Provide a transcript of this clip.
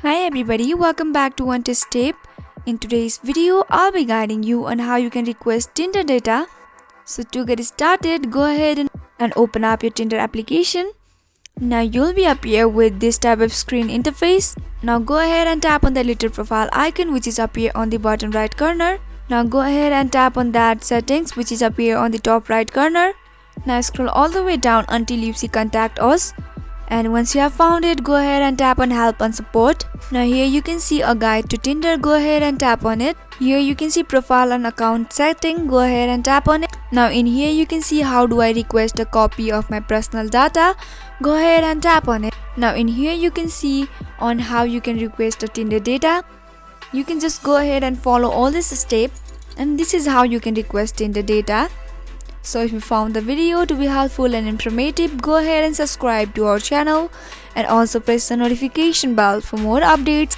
Hi everybody, welcome back to One Test Tip. In today's video, I'll be guiding you on how you can request Tinder data. So to get started, go ahead and open up your Tinder application. Now you'll be up here with this type of screen interface. Now go ahead and tap on the little profile icon which is up here on the bottom right corner. Now go ahead and tap on that settings which is up here on the top right corner. Now scroll all the way down until you see contact us. And once you have found it, go ahead and tap on help and support. Now here you can see a guide to Tinder, go ahead and tap on it. Here you can see profile and account setting, go ahead and tap on it. Now in here you can see how do I request a copy of my personal data, go ahead and tap on it. Now in here you can see on how you can request a Tinder data. You can just go ahead and follow all this step, and this is how you can request Tinder data. So if you found the video to be helpful and informative, go ahead and subscribe to our channel and also press the notification bell for more updates.